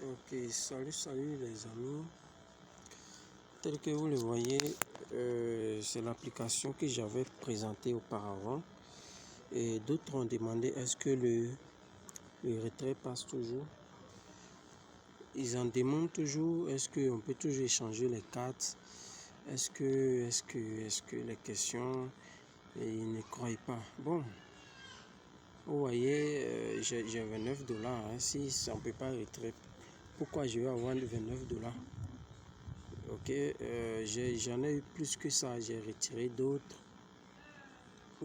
Ok, salut les amis. Tel que vous le voyez, c'est l'application que j'avais présentée auparavant. Et d'autres ont demandé est-ce que le retrait passe toujours. Ils en demandent toujours, est-ce qu'on peut toujours échanger les cartes. Est-ce que les questions, et ils ne croient pas. Bon, vous voyez, j'ai $29. Hein, si on ne peut pas retirer, pourquoi je vais avoir $29? Ok, j'en ai eu plus que ça. J'ai retiré d'autres.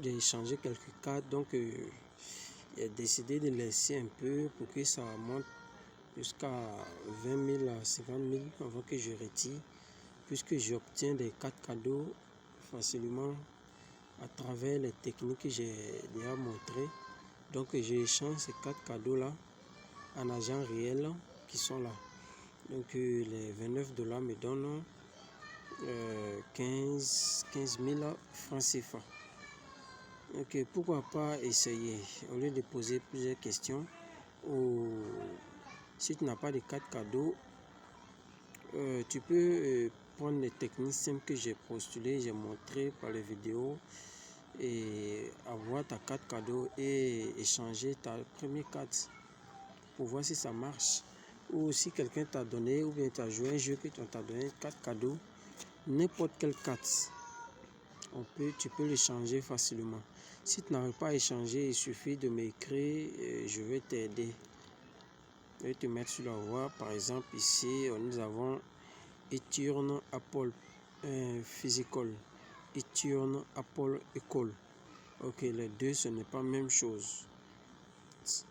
J'ai échangé quelques cartes. Donc, j'ai décidé de laisser un peu pour que ça monte jusqu'à 20 000 à 50 000 avant que je retire. Puisque j'obtiens des cartes cadeaux facilement à travers les techniques que j'ai déjà montrées. Donc, j'échange ces cartes cadeaux-là en argent réel qui sont là. Donc, les $29 me donnent 15 000 francs CFA. Ok, pourquoi pas essayer au lieu de poser plusieurs questions. Ou si tu n'as pas de carte cadeau, tu peux prendre les techniques simples que j'ai postulées, j'ai montré par les vidéos et avoir ta carte cadeau et échanger ta première carte pour voir si ça marche. Ou si quelqu'un t'a donné, ou bien tu as joué un jeu que tu t'a donné une carte cadeau, n'importe quelle carte, tu peux l'échanger facilement. Si tu n'arrives pas à échanger, il suffit de m'écrire, je vais t'aider. Je vais te mettre sur la voie. Par exemple, ici, nous avons Eturn Apple Physical, Eturn Apple École. Ok, les deux, ce n'est pas la même chose.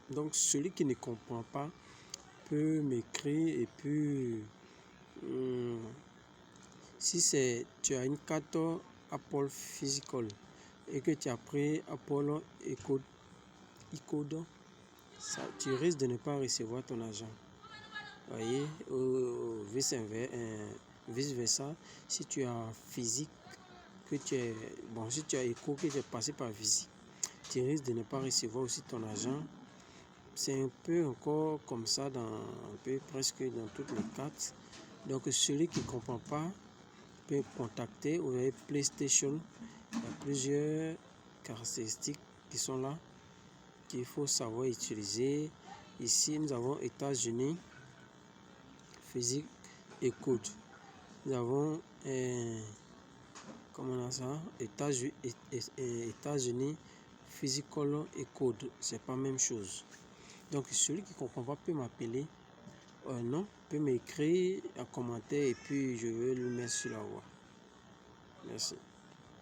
Donc, celui qui ne comprend pas peut m'écrire et puis si tu as une carte Apple Physical et que tu as pris Apple Ecode, tu risques de ne pas recevoir ton argent. Voyez, vice versa, si tu as physique, si tu as éco que tu es passé par physique, tu risques de ne pas recevoir aussi ton argent. C'est un peu encore comme ça presque dans toutes les cartes. Donc celui qui ne comprend pas peut contacter ou PlayStation. Il y a plusieurs caractéristiques qui sont là qu'il faut savoir utiliser. Ici nous avons États-Unis, physique et code. Nous avons États-Unis, physical et code. C'est pas la même chose. Donc celui qui ne comprend pas peut m'appeler. Non, peut m'écrire en commentaire et puis je vais le mettre sur la voie. Merci.